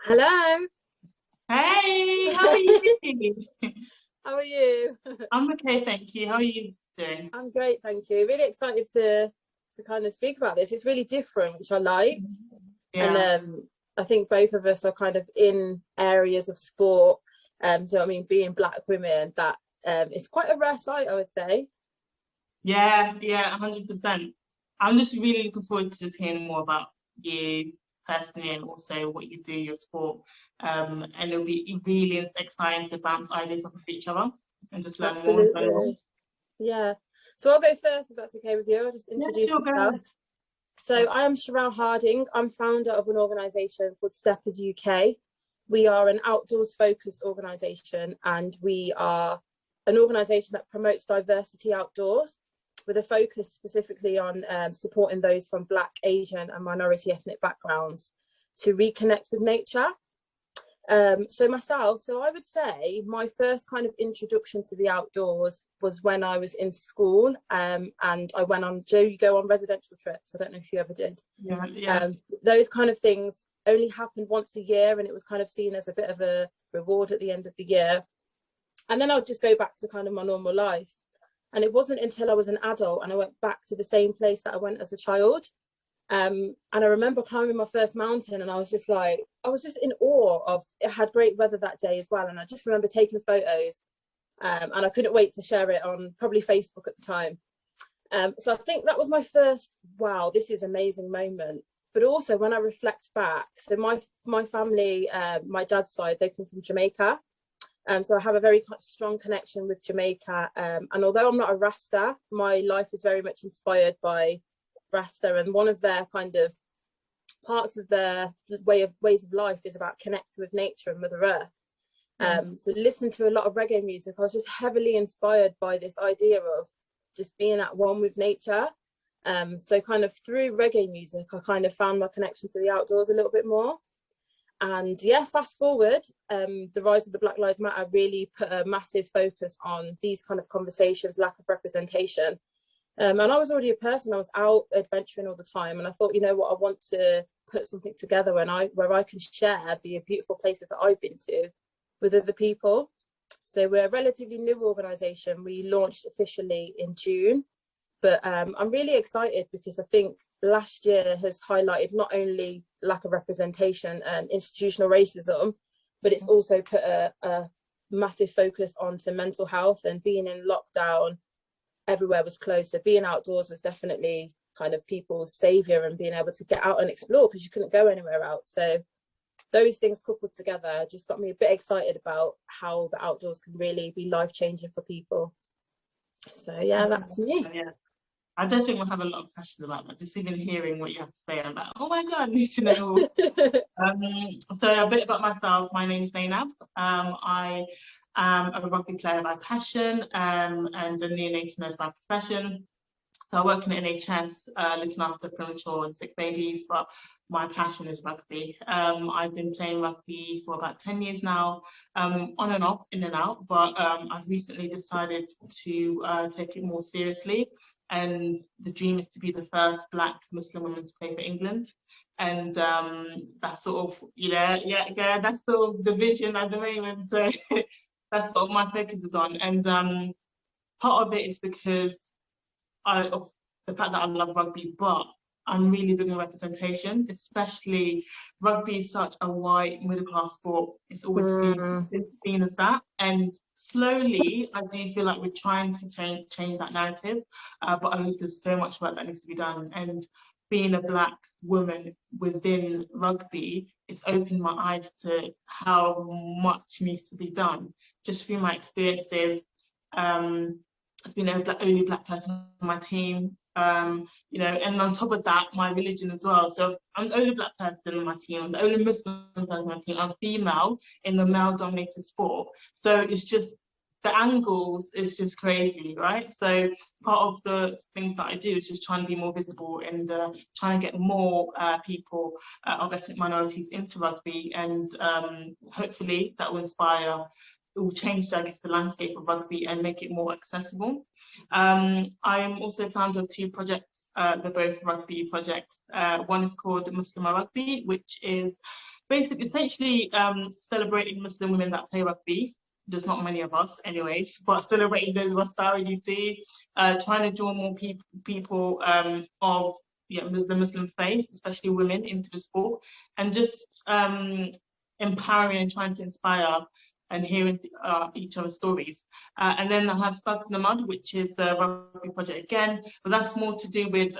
Hello. Hey, how are you? How are you? I'm okay, thank you. How are you doing? I'm great, thank you. Really excited to kind of speak about this. It's really different, which I like. And Yeah, I think both of us are kind of in areas of sport. Do you know what I mean? Being black women, that it's quite a rare sight, I would say. yeah, 100%. I'm just really looking forward to just hearing more about you personally and also what you do, your sport. And it'll be really exciting to bounce ideas off of each other and just learn more and learn more. Absolutely. Yeah. So I'll go first if that's okay with you. I'll just Yeah, introduce sure, go myself. ahead. So I am Cherelle Harding. I'm founder of an organisation called Steppers UK. We are an outdoors focused organisation, and we are an organisation that promotes diversity outdoors with a focus specifically on supporting those from Black, Asian and minority ethnic backgrounds to reconnect with nature. So I would say my first kind of introduction to the outdoors was when I was in school, and I went on, you go on residential trips. I don't know if you ever did. Yeah. Those kind of things only happened once a year, and it was kind of seen as a bit of a reward at the end of the year. And then I would just go back to kind of my normal life. And it wasn't until I was an adult and I went back to the same place that I went as a child. And I remember climbing my first mountain, and I was just in awe of it. Had great weather that day as well. And I just remember taking photos, and I couldn't wait to share it on probably Facebook at the time. So I think that was my first, wow, this is amazing moment. But also when I reflect back, so my family, my dad's side, they come from Jamaica. So I have a very strong connection with Jamaica. And although I'm not a Rasta, my life is very much inspired by Rasta. And one of their kind of parts of their ways of life is about connecting with nature and Mother Earth. So listen to a lot of reggae music. I was just heavily inspired by this idea of just being at one with nature. So kind of through reggae music, I kind of found my connection to the outdoors a little bit more. And yeah, fast forward, the rise of the Black Lives Matter really put a massive focus on these kind of conversations, lack of representation. And I was already a person, I was out adventuring all the time. And I thought, you know what, I want to put something together where I can share the beautiful places that I've been to with other people. So we're a relatively new organisation. We launched officially in June. But I'm really excited because I think last year has highlighted not only lack of representation and institutional racism, but it's also put a massive focus onto mental health. And being in lockdown, everywhere was closed. So being outdoors was definitely kind of people's saviour, and being able to get out and explore because you couldn't go anywhere else. So those things coupled together just got me a bit excited about how the outdoors can really be life-changing for people. So yeah, that's me. Yeah. I definitely will have a lot of questions about that. Just even hearing what you have to say, I'm like, oh my God, I need to know. So a bit about myself. My name is Zainab. I am a rugby player by passion, and a neonatal nurse by profession. So I work in NHS, looking after premature and sick babies, but my passion is rugby. I've been playing rugby for about 10 years now, on and off, in and out, but I've recently decided to take it more seriously. And the dream is to be the first Black Muslim woman to play for England. And that's sort of, that's sort of the vision at the moment. So that's what my focus is on. And part of it is because of the fact that I love rugby, but I'm really big on representation, especially rugby is such a white middle class sport. It's always seen as that. And slowly, I do feel like we're trying to change that narrative, but I think there's so much work that needs to be done. And being a Black woman within rugby, it's opened my eyes to how much needs to be done. Just through my experiences, as being the only Black person on my team, and on top of that, my religion as well. So I'm the only Black person on my team, I'm the only Muslim person on my team, I'm female in the male-dominated sport. So it's just, the angles is just crazy, right? So part of the things that I do is just trying to be more visible and trying to get more people of ethnic minorities into rugby, and hopefully that will inspire, it will change, I guess, the landscape of rugby and make it more accessible. I'm also founder of two projects. They're both rugby projects. One is called Muslim Rugby, which is basically, essentially celebrating Muslim women that play rugby. There's not many of us anyways, but celebrating those of us that already do, trying to draw more people of the Muslim faith, especially women, into the sport, and just empowering and trying to inspire and hearing each other's stories. And then I have Studs in the Mud, which is the rugby project again, but that's more to do with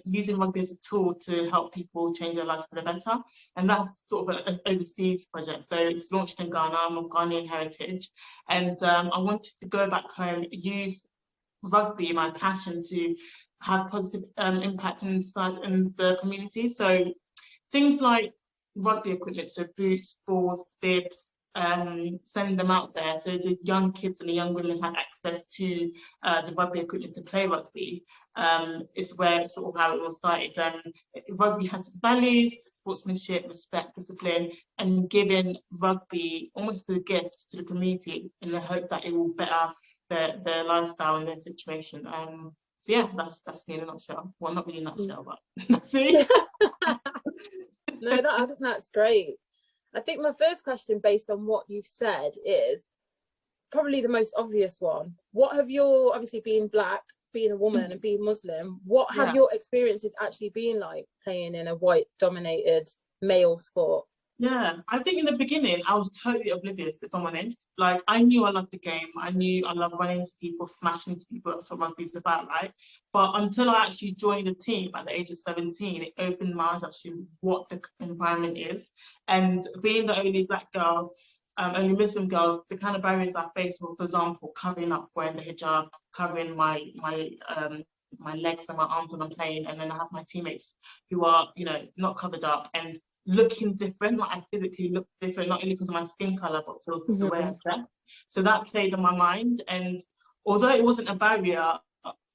using rugby as a tool to help people change their lives for the better. And that's sort of an overseas project. So it's launched in Ghana. I'm of Ghanaian heritage. And I wanted to go back home, use rugby, my passion, to have positive impact inside in the community. So things like rugby equipment, so boots, balls, bibs, send them out there so the young kids and the young women have access to the rugby equipment to play rugby. Is where sort of how it all started. Rugby has its values: sportsmanship, respect, discipline, and giving rugby almost as a gift to the community in the hope that it will better their lifestyle and their situation. So yeah, that's me in a nutshell. Well, not really a nutshell, but that's me. No, I think that's great. I think my first question, based on what you've said, is probably the most obvious one. What have your, obviously being Black, being a woman and being Muslim, what have your experiences actually been like playing in a white dominated male sport? Yeah, I think in the beginning I was totally oblivious, if I'm honest. Like, I knew I loved the game. I knew I loved running into people, smashing into people. That's what rugby's about, right? But until I actually joined the team at the age of 17, it opened my eyes as to what the environment is. And being the only Black girl, only Muslim girls, the kind of barriers I faced were, for example, covering up, wearing the hijab, covering my legs and my arms when I'm playing, and then I have my teammates who are, not covered up and looking different. Like, I physically look different, not only because of my skin color, but because the way I dress. So that played on my mind, and although it wasn't a barrier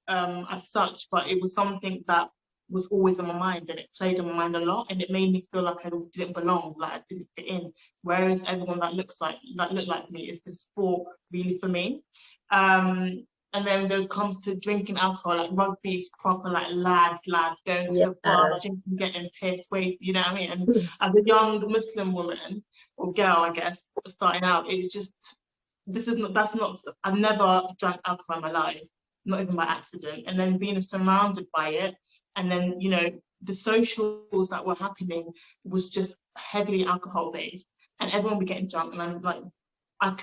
as such, but it was something that was always on my mind, and it played on my mind a lot, and it made me feel like I didn't belong, like I didn't fit in. Whereas everyone that looked like me, is the sport really for me. And then when it comes to drinking alcohol, like rugby is proper, like lads going to the bar, drinking, getting pissed, you know what I mean? And as a young Muslim woman or girl, I guess, starting out, it's just, I've never drank alcohol in my life, not even by accident. And then being surrounded by it, and then, the socials that were happening was just heavily alcohol based, and everyone was getting drunk, and I'm like, I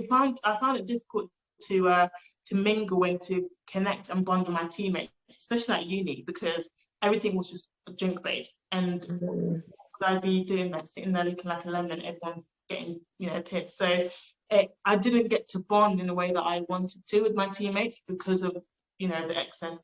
found it difficult to mingle and to connect and bond with my teammates, especially at uni, because everything was just drink based. And would I be doing that, sitting there looking like a lemon, everyone's getting, pissed. So I didn't get to bond in the way that I wanted to with my teammates because of, the excess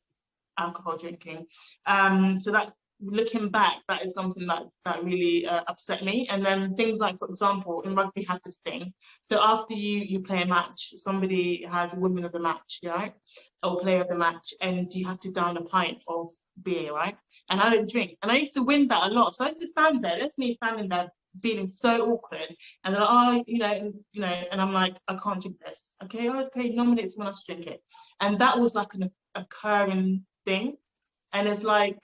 alcohol drinking. So that, looking back, that is something that really upset me. And then things like, for example, in rugby have this thing. So after you play a match, somebody has women of the match, right? Or player of the match, and you have to down a pint of beer, right? And I don't drink. And I used to win that a lot. So I used to stand there. That's me standing there feeling so awkward. And they're like, and I'm like, I can't drink this. Okay, nominate someone else to drink it. And that was like an occurring thing. And it's like,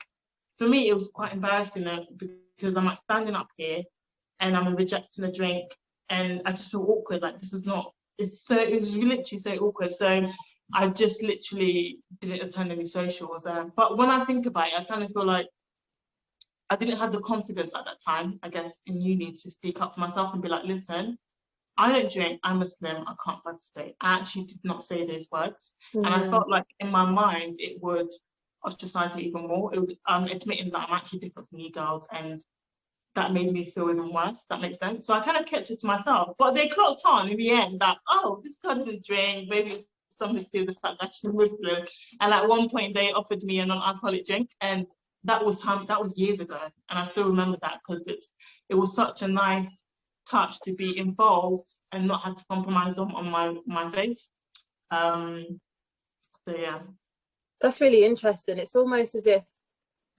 for me, it was quite embarrassing because I'm like standing up here and I'm rejecting a drink, and I just feel awkward. Like, this is not, it was literally so awkward. So I just literally didn't attend any socials. But when I think about it, I kind of feel like I didn't have the confidence at that time, I guess, in uni to speak up for myself and be like, listen, I don't drink, I'm Muslim, I can't participate. I actually did not say those words. And I felt like in my mind, it would ostracize me even more. It would, admitting that I'm actually different from you girls, and that made me feel even worse. Does that make sense? So I kind of kept it to myself. But they clocked on in the end that, oh, this girl doesn't drink, maybe it's something to do with the fact that she's Muslim. And at one point they offered me a non-alcoholic drink, and that was years ago. And I still remember that because it was such a nice touch to be involved and not have to compromise on my faith. So yeah. That's really interesting. It's almost as if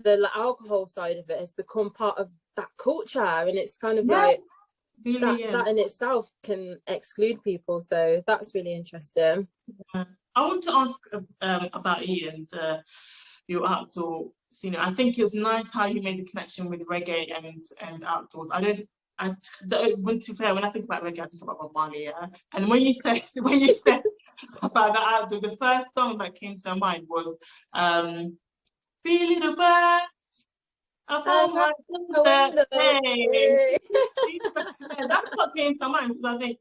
the alcohol side of it has become part of that culture, and it's kind of like really, that in itself can exclude people. So that's really interesting. I want to ask about you and your outdoor scene. I think it was nice how you made the connection with reggae and outdoors. I don't when to fair, when I think about reggae, I think about Bob Marley, yeah. And when you said about that outdoor, the first song that came to my mind was "Feeling the Birds Upon My Doorstep." Hey, that's what came to my mind, because I think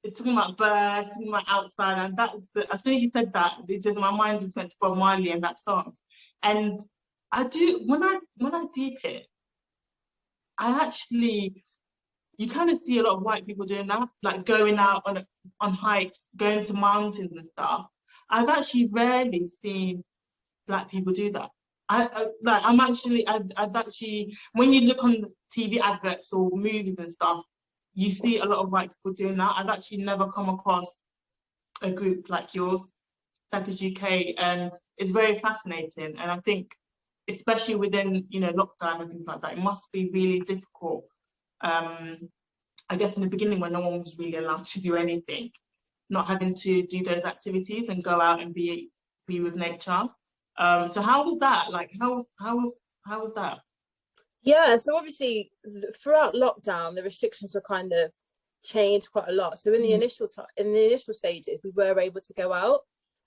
it's talking about birds, talking about outside, and that's as soon as you said that, it just, my mind just went to Bob Marley and that song. And I do, when I deep it, I actually, you kind of see a lot of white people doing that, like going out on hikes, going to mountains and stuff. I've actually rarely seen Black people do that. I've actually, when you look on TV adverts or movies and stuff, you see a lot of white people doing that. I've actually never come across a group like yours, Stackers UK, and it's very fascinating. And I think, especially within, you know, lockdown and things like that, it must be really difficult. I guess in the beginning, when no one was really allowed to do anything, not having to do those activities and go out and be with nature. So how was that? Like, how was that? Yeah, so obviously throughout lockdown, the restrictions were kind of changed quite a lot. So in the initial stages, we were able to go out,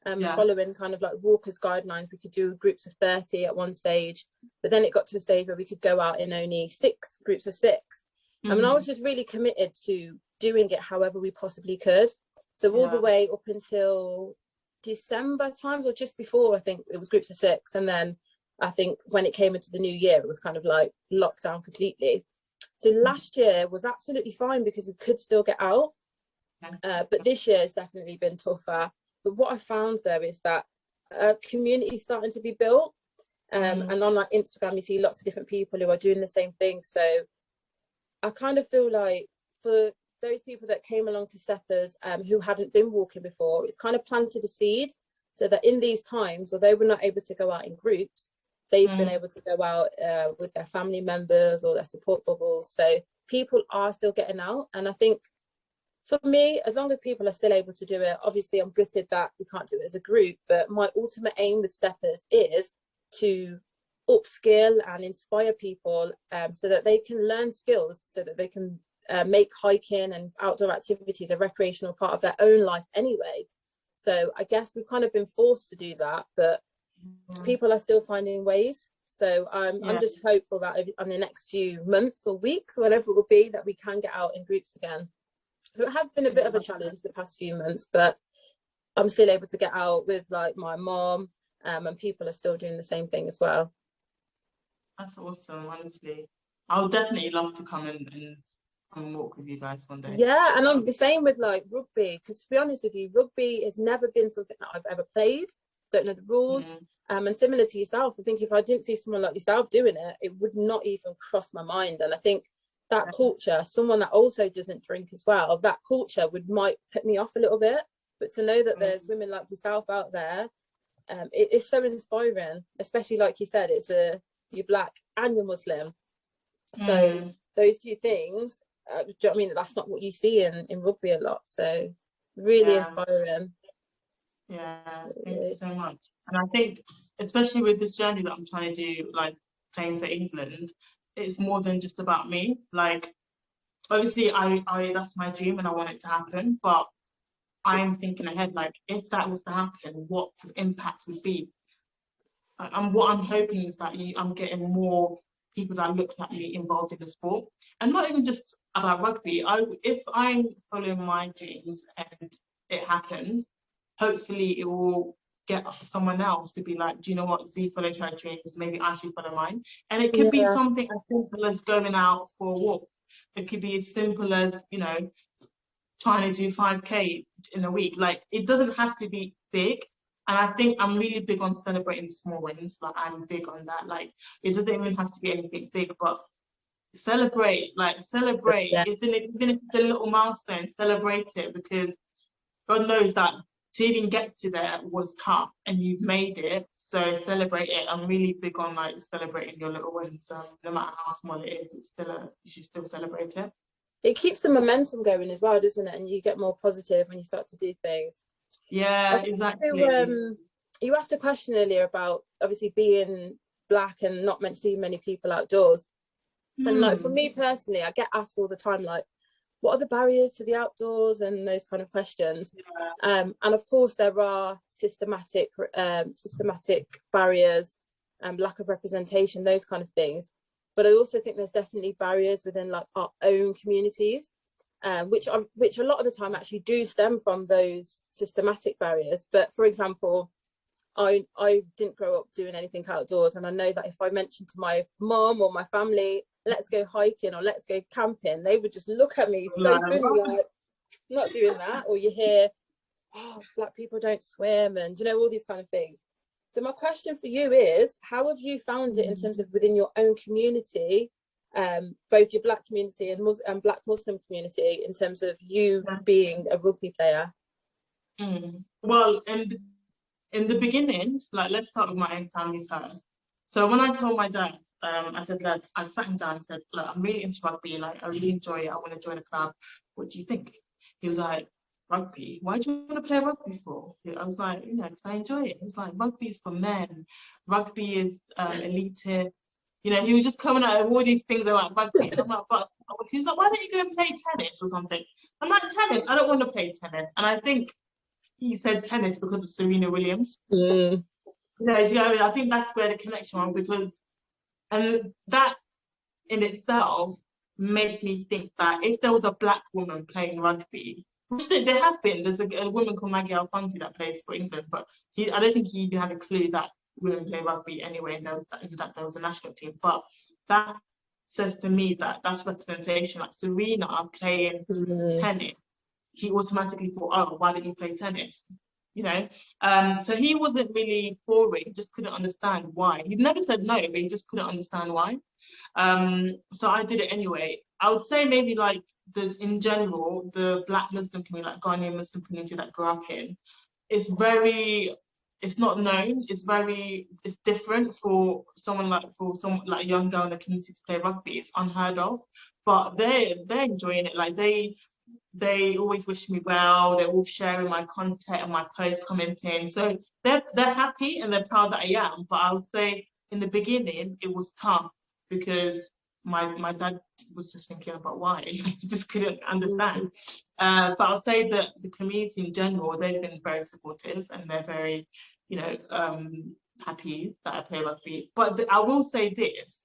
following kind of like walkers' guidelines. We could do groups of 30 at one stage, but then it got to a stage where we could go out in only 6 groups of 6. I mean, I was just really committed to doing it however we possibly could. So all the way up until December times, or just before, I think it was groups of 6, and then I think when it came into the new year, it was kind of like lockdown completely. So last year was absolutely fine because we could still get out, but this year has definitely been tougher. But what I found though is that a community is starting to be built, and on like Instagram you see lots of different people who are doing the same thing. So I kind of feel like for those people that came along to Steppers who hadn't been walking before, it's kind of planted a seed, so that in these times, although we're not able to go out in groups, they've been able to go out with their family members or their support bubbles. So people are still getting out. And I think for me, as long as people are still able to do it, obviously I'm gutted that we can't do it as a group, but my ultimate aim with Steppers is to upskill and inspire people so that they can learn skills, so that they can make hiking and outdoor activities a recreational part of their own life anyway. So I guess we've kind of been forced to do that, but people are still finding ways. So I'm just hopeful that in the next few months or weeks, whatever it will be, that we can get out in groups again. So it has been a bit of a challenge the past few months, but I'm still able to get out with like my mom, and people are still doing the same thing as well. That's awesome, honestly. I would definitely love to come and walk with you guys one day. Yeah, and I'm the same with like rugby, because to be honest with you, rugby has never been something that I've ever played. Don't know the rules. And similar to yourself, I think if I didn't see someone like yourself doing it, it would not even cross my mind. And I think that culture, someone that also doesn't drink as well, that culture might put me off a little bit. But to know that there's women like yourself out there, it is so inspiring, especially like you said, you're Black and you're Muslim. So those two things, do you know what I mean? That's not what you see in rugby a lot. So really inspiring. Yeah, thank you so much. And I think, especially with this journey that I'm trying to do, like playing for England, it's more than just about me. Like, obviously, I that's my dream and I want it to happen. But I'm thinking ahead, like, if that was to happen, what the impact would be. And what I'm hoping is that I'm getting more people that look like me involved in the sport, and not even just about rugby. If I'm following my dreams and it happens, hopefully it will get someone else to be like, do you know what, Z followed her dreams, maybe I should follow mine. And it could be something as simple as going out for a walk. It could be as simple as, you know, trying to do 5K in a week. Like, it doesn't have to be big. And I think I'm really big on celebrating small wins. Like, I'm big on that. Like, it doesn't even have to be anything big, but celebrate. Even if it's a little milestone, celebrate it, because God knows that to even get to there was tough, and you've made it. So celebrate it. I'm really big on like celebrating your little wins. No matter how small it is, you should still celebrate it. It keeps the momentum going as well, doesn't it? And you get more positive when you start to do things. Yeah, exactly. You asked a question earlier about obviously being Black and not meant to see many people outdoors. And like for me personally, I get asked all the time, like, what are the barriers to the outdoors and those kind of questions. And of course there are systematic barriers, lack of representation, those kind of things. But I also think there's definitely barriers within like our own communities, which a lot of the time actually do stem from those systematic barriers. But for example, I didn't grow up doing anything outdoors, and I know that if I mentioned to my mom or my family, let's go hiking or let's go camping, they would just look at me so funny, like, I'm not doing that. Or you hear, oh, black people don't swim, and you know, all these kind of things. So my question for you is, how have you found it in terms of within your own community, both your black community and black Muslim community, in terms of you being a rugby player? Well, in the beginning, like, let's start with my own family first. So when I told my dad, I said, look, I sat him down and said, look, I'm really into rugby, like, I really enjoy it, I want to join a club. What do you think? He was like, rugby? Why do you want to play rugby for? I was like, you know, because I enjoy it. He's like, rugby is for men. Rugby is elitist. You know, he was just coming out of all these things about rugby. And I'm like, but he was like, why don't you go and play tennis or something? I'm like, tennis? I don't want to play tennis. And I think he said tennis because of Serena Williams. You know, do you know what I mean? I think that's where the connection was, because, and that in itself makes me think that if there was a black woman playing rugby, which there have been, there's a woman called Maggie Alfonsi that plays for England, but I don't think he even had a clue that women play rugby anyway, and that there was a national team. But that says to me that that's representation. Like Serena playing tennis, he automatically thought, oh, why didn't you play tennis? You know, so he wasn't really for it. He just couldn't understand why. He never said no, but he just couldn't understand why. So I did it anyway. I would say maybe like in general, the black Muslim community, like Ghanaian Muslim community that I grew up in, it's not known. It's different for someone like a young girl in the community to play rugby. It's unheard of, but they're enjoying it. Like they always wish me well. They're all sharing my content and my posts, commenting. So they're happy and they're proud that I am. But I would say in the beginning it was tough, because my dad was just thinking about why. He just couldn't understand. But I'll say that the community in general, they've been very supportive and they're very, you know, happy that I play rugby. But I will say this: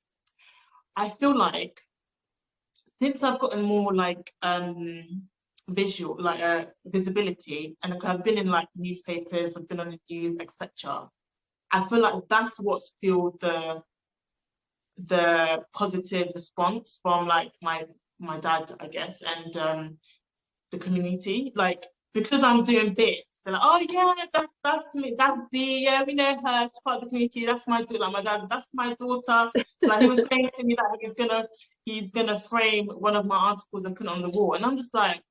I feel like since I've gotten more like visual, like visibility, and like I've been in like newspapers, I've been on the news, etc. I feel like that's what's fueled the positive response from like my dad, I guess, and the community. Like, because I'm doing bits, they're like, oh yeah, that's me, that's yeah, we know her, she's part of the community, that's my daughter. Like my dad, that's my daughter. Like he was saying to me that he's gonna frame one of my articles and put it on the wall, and I'm just like,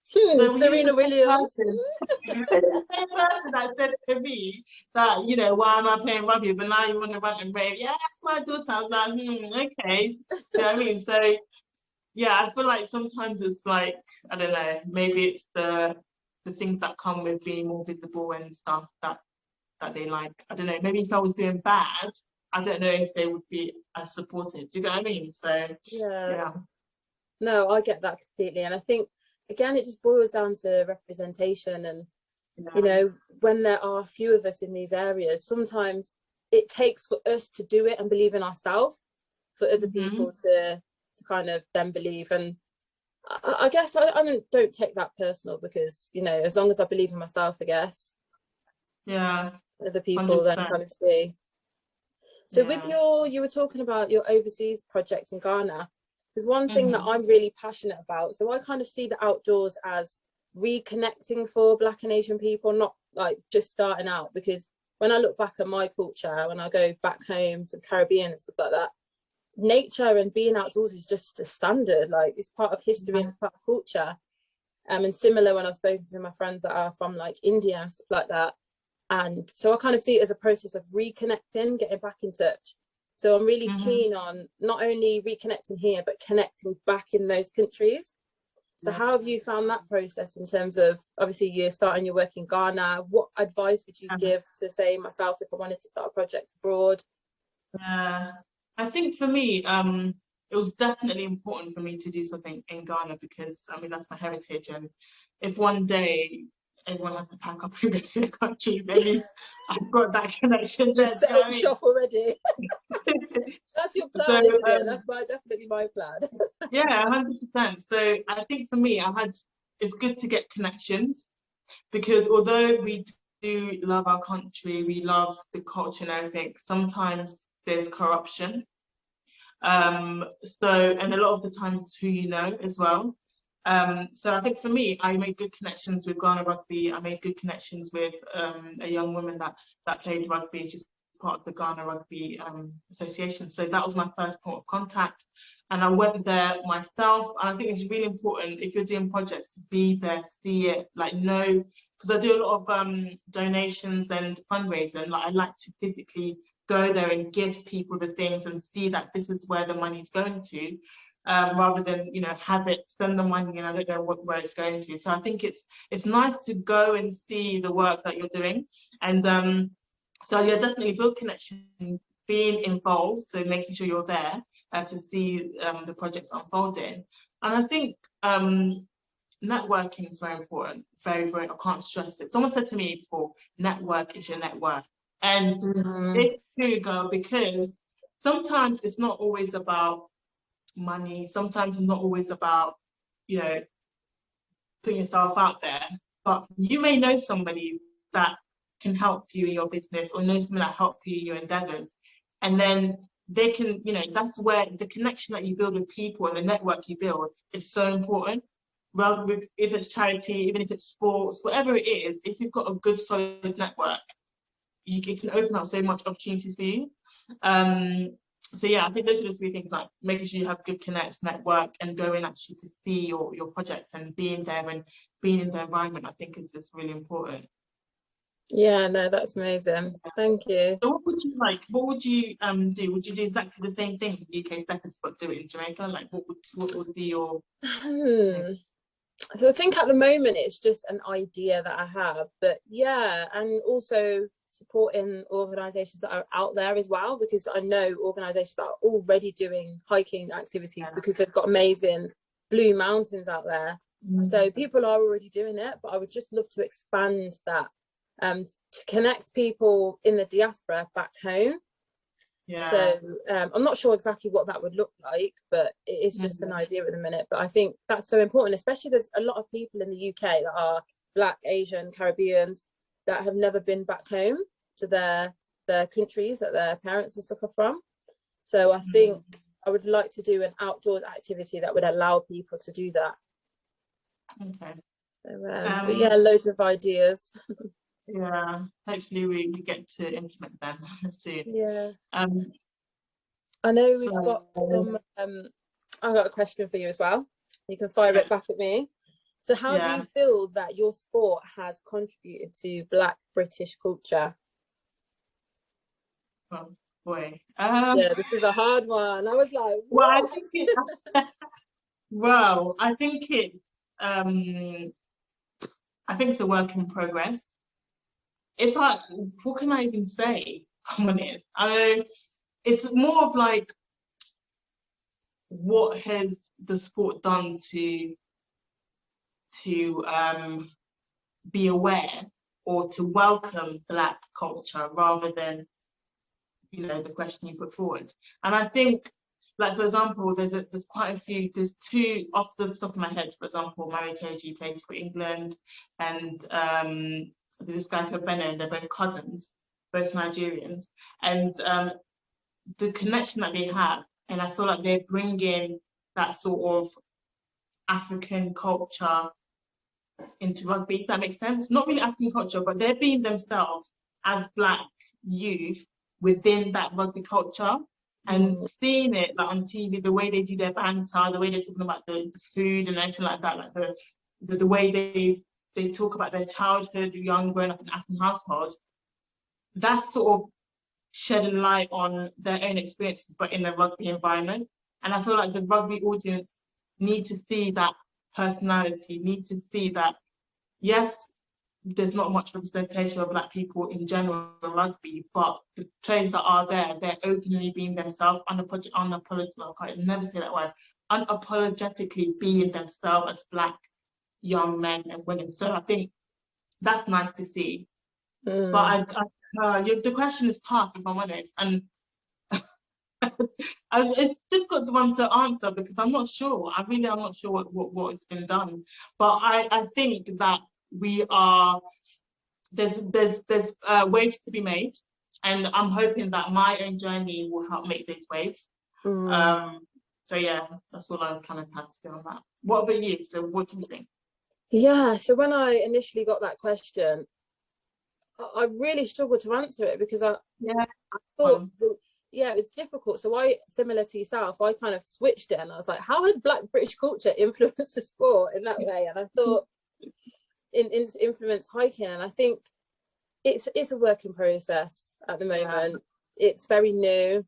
so Serena Williams. The same person that said to me that, you know, why am I playing rugby? But now you want to run and rave. Yeah, that's my daughter. I was like, okay. You know what I mean? So yeah, I feel like sometimes it's like, I don't know, maybe it's the things that come with being more visible and stuff that they like. I don't know, maybe if I was doing bad, I don't know if they would be as supportive. Do you know what I mean? So yeah. No, I get that completely. And I think, again, it just boils down to representation. And you know, when there are a few of us in these areas, sometimes it takes for us to do it and believe in ourselves for other people to kind of then believe. And I guess I don't take that personal, because, you know, as long as I believe in myself, I guess other people 100%. Then kind of see. So with you were talking about your overseas project in Ghana. There's one thing that I'm really passionate about. So I kind of see the outdoors as reconnecting for Black and Asian people, not like just starting out. Because when I look back at my culture, when I go back home to the Caribbean and stuff like that, nature and being outdoors is just a standard. Like, it's part of history and it's part of culture. And similar when I've spoken to my friends that are from like India and stuff like that. And so I kind of see it as a process of reconnecting, getting back in touch. So I'm really keen on not only reconnecting here, but connecting back in those countries. So how have you found that process in terms of, obviously you're starting your work in Ghana? What advice would you give to, say, myself if I wanted to start a project abroad? I think for me, it was definitely important for me to do something in Ghana because, I mean, that's my heritage. And if one day everyone has to pack up and go to the country, at least I've got that connection there. You've set up shop already. That's your plan, So, isn't it? That's definitely my plan. Yeah, 100%. So I think for me, it's good to get connections because although we do love our country, we love the culture and everything, sometimes there's corruption. And a lot of the times it's who you know as well. So I think for me, I made good connections with Ghana Rugby. I made good connections with a young woman that played rugby. She's part of the Ghana Rugby Association. So that was my first point of contact. And I went there myself. And I think it's really important if you're doing projects to be there, see it, like know, because I do a lot of donations and fundraising. Like I like to physically go there and give people the things and see that this is where the money's going to, rather than, you know, have it, send the money and I don't know where it's going to. So I think it's nice to go and see the work that you're doing. And so yeah, definitely build connection, being involved, so making sure you're there to see the projects unfolding. And I think networking is very important, very, very, I can't stress it. Someone said to me before, network is your net worth. And it's true, girl, because sometimes it's not always about money. Sometimes it's not always about, you know, putting yourself out there. But you may know somebody that can help you in your business or know someone that help you in your endeavors. And then they can, you know, that's where the connection that you build with people and the network you build is so important. Rather with, if it's charity, even if it's sports, whatever it is, if you've got a good solid network, it can open up so much opportunities for you. So yeah, I think those are the three things, like making sure you have good connects, network, and going actually to see your project and being there and being in the environment, I think is just really important. Yeah, no, that's amazing. Thank you. So what would you like? What would you do? Would you do exactly the same thing the UK Steppers but do it in Jamaica? Like what would be your So I think at the moment it's just an idea that I have, but yeah, and also supporting organisations that are out there as well, because I know organisations that are already doing hiking activities because they've got amazing blue mountains out there. So people are already doing it, but I would just love to expand that to connect people in the diaspora back home. Yeah. So I'm not sure exactly what that would look like, but it is just an idea at the minute. But I think that's so important, especially there's a lot of people in the UK that are Black, Asian, Caribbeans that have never been back home to their countries that their parents and stuff are from. So I think I would like to do an outdoors activity that would allow people to do that. Okay. So, but yeah, loads of ideas. Yeah, hopefully we get to implement them soon. Yeah. I know we've got some, I've got a question for you as well. You can fire it back at me. So how do you feel that your sport has contributed to Black British culture? Oh boy. Yeah, this is a hard one. I was like, what? Well, I think well, I think it's a work in progress. What can I even say? If I'm honest, I know it's more of like, what has the sport done to be aware or to welcome Black culture, rather than, you know, the question you put forward. And I think, like, for example, there's quite a few. There's two off the top of my head. For example, Mary Toji plays for England, and there's this guy called Bennett, and they're both cousins, both Nigerians, and the connection that they have, and I feel like they're bringing that sort of African culture into rugby, if that makes sense. Not really African culture, but they're being themselves as Black youth within that rugby culture, and seeing it like on TV, the way they do their banter, the way they're talking about the food and everything like that, like the way they talk about their childhood, young, growing up in an African household, that's sort of shedding light on their own experiences, but in a rugby environment. And I feel like the rugby audience need to see that personality, need to see that, yes, there's not much representation of Black people in general in rugby, but the players that are there, they're openly being themselves, unapologetically, I can never say that word, unapologetically being themselves as Black young men and women. So I think that's nice to see. But the question is tough, if I'm honest, and it's a difficult one to answer because I'm not sure. I'm not sure what has been done. But I think that there's waves to be made, and I'm hoping that my own journey will help make those waves. So yeah, that's all I kind of have to say on that. What about you? So what do you think? Yeah, so when I initially got that question, I really struggled to answer it because I thought it was difficult. So similar to yourself, I kind of switched it and I was like, how has Black British culture influenced the sport in that way? And I thought in influence hiking, and I think it's a working process at the moment. It's very new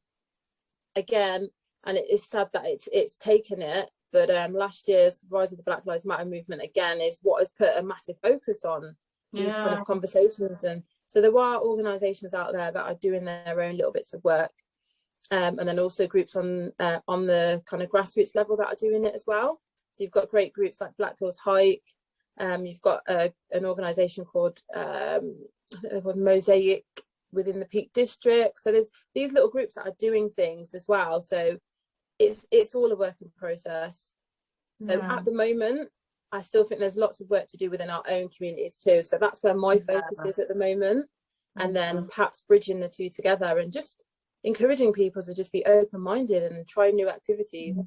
again, and it is sad that it's taken it. But last year's Rise of the Black Lives Matter movement again is what has put a massive focus on these kind of conversations. And so there are organisations out there that are doing their own little bits of work, and then also groups on the kind of grassroots level that are doing it as well. So you've got great groups like Black Girls Hike. You've got an organisation called Mosaic within the Peak District. So there's these little groups that are doing things as well. So it's all a working process. So at the moment, I still think there's lots of work to do within our own communities too. So that's where my focus is at the moment. And then perhaps bridging the two together and just encouraging people to just be open-minded and try new activities.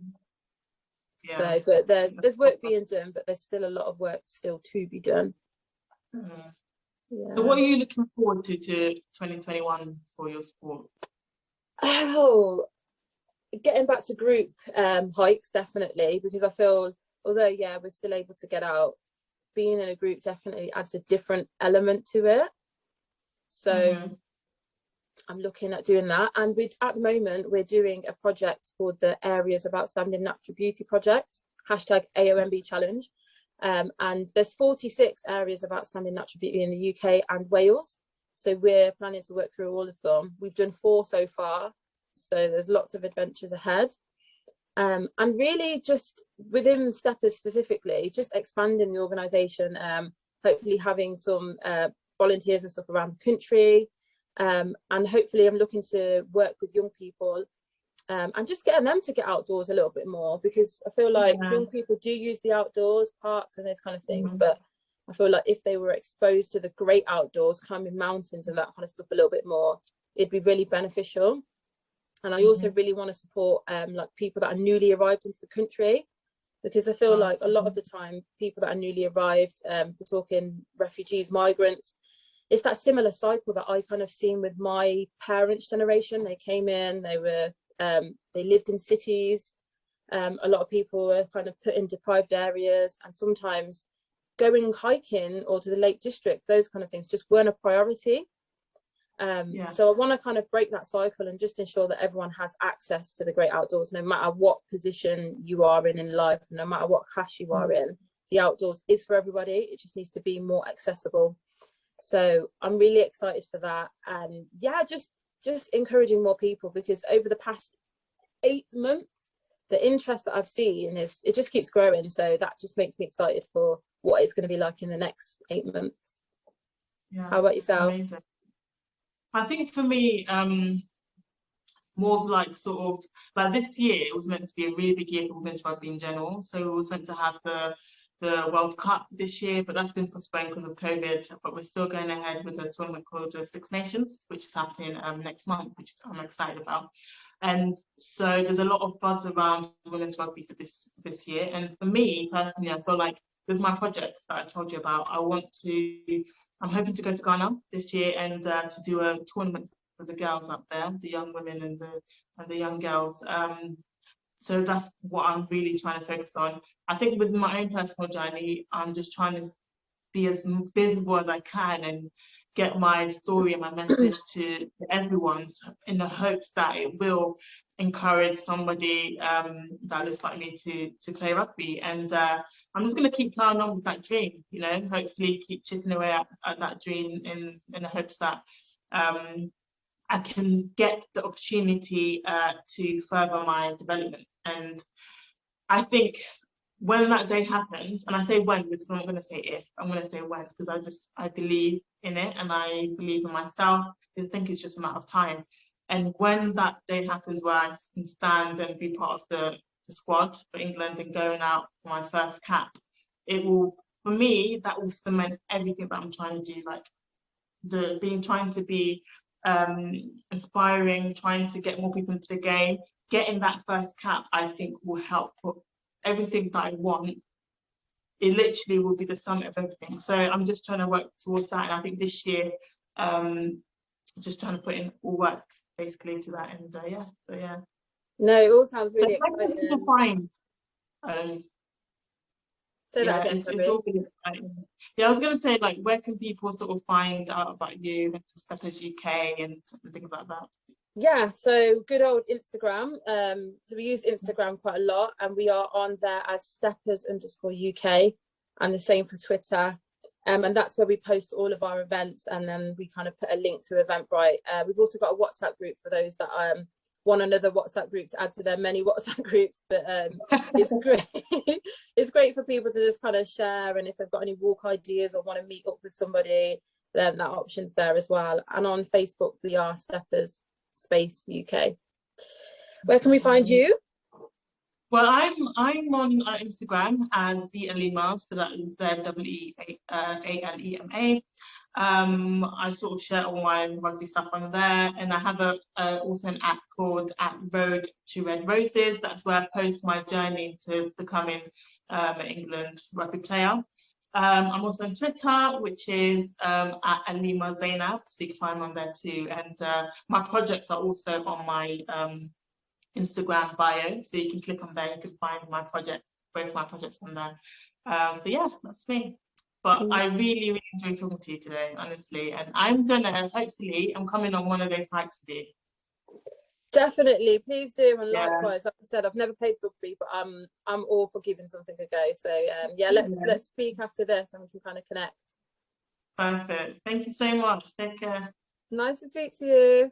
So, but there's work being done, but there's still a lot of work still to be done. So what are you looking forward to 2021 for your sport? Getting back to group hikes, definitely, because I feel, although we're still able to get out, being in a group definitely adds a different element to it. So I'm looking at doing that. And at the moment, we're doing a project called the Areas of Outstanding Natural Beauty Project, #AONB Challenge. And there's 46 areas of outstanding natural beauty in the UK and Wales. So we're planning to work through all of them. We've done 4 so far. So there's lots of adventures ahead. And really just within Steppers specifically, just expanding the organisation, hopefully having some volunteers and stuff around the country. And hopefully I'm looking to work with young people and just getting them to get outdoors a little bit more, because I feel like young people do use the outdoors, parks and those kind of things, but I feel like if they were exposed to the great outdoors, climbing mountains and that kind of stuff a little bit more, it'd be really beneficial. And I also really want to support like people that are newly arrived into the country, because I feel like a lot of the time people that are newly arrived, we're talking refugees, migrants, it's that similar cycle that I kind of seen with my parents' generation. They came in, they lived in cities. A lot of people were kind of put in deprived areas, and sometimes going hiking or to the Lake District, those kind of things just weren't a priority. So I want to kind of break that cycle and just ensure that everyone has access to the great outdoors, no matter what position you are in life, no matter what class you are in. The outdoors is for everybody. It just needs to be more accessible. So I'm really excited for that. And just encouraging more people, because over the past 8 months, the interest that I've seen it just keeps growing. So that just makes me excited for what it's going to be like in the next 8 months. How about yourself? Amazing. I think for me, more like sort of like this year, it was meant to be a really big year for women's rugby in general. So it was meant to have the World Cup this year, but that's been postponed because of COVID. But we're still going ahead with a tournament called the Six Nations, which is happening next month, which I'm excited about. And so there's a lot of buzz around women's rugby for this year. And for me personally, I feel like with my projects that I told you about, I'm hoping to go to Ghana this year and to do a tournament for the girls up there, the young women and the young girls. So that's what I'm really trying to focus on. I think with my own personal journey, I'm just trying to be as visible as I can and get my story and my message to everyone in the hopes that it will encourage somebody that looks like me to play rugby. And I'm just going to keep plowing on with that dream, you know, hopefully keep chipping away at that dream in the hopes that I can get the opportunity to further my development. And I think when that day happens, and I say when because I'm not going to say if, I'm going to say when, because I believe in it and I believe in myself. I think it's just a matter of time. And when that day happens where I can stand and be part of the squad for England and going out for my first cap, it will, for me, that will cement everything that I'm trying to do, like trying to be inspiring, trying to get more people into the game. Getting that first cap, I think, will help put everything that I want. It literally will be the summit of everything. So I'm just trying to work towards that. And I think this year, just trying to put in all work basically to that. And yeah. No, it all sounds really exciting. Where can people find? Say that again, it's all really exciting. Yeah, I was going to say, like, where can people sort of find out about you and Steppers UK and things like that? Yeah, so good old Instagram. So we use Instagram quite a lot, and we are on there as Steppers_UK, and the same for Twitter. And that's where we post all of our events, and then we kind of put a link to Eventbrite. We've also got a WhatsApp group for those that want another WhatsApp group to add to their many WhatsApp groups, but it's great. It's great for people to just kind of share, and if they've got any walk ideas or want to meet up with somebody, then that option's there as well. And on Facebook we are Steppers UK. Where can we find you? Well, I'm on Instagram as Alema, so that is Alema. I sort of share all my rugby stuff on there, and I have also an app called Road to Red Roses. That's where I post my journey to becoming an England rugby player. I'm also on Twitter, which is at Alema Zainab, so you can find me on there too. And my projects are also on my Instagram bio, so you can click on there, you can find my projects, both my projects on there. So yeah, that's me. But I really, really enjoyed talking to you today, honestly. And I'm coming on one of those hikes with you. Definitely, please do. And likewise, like I said, I've never played rugby, but I'm all for giving something a go. So let's speak after this and we can kind of connect. Perfect. Thank you so much. Take care. Nice to speak to you.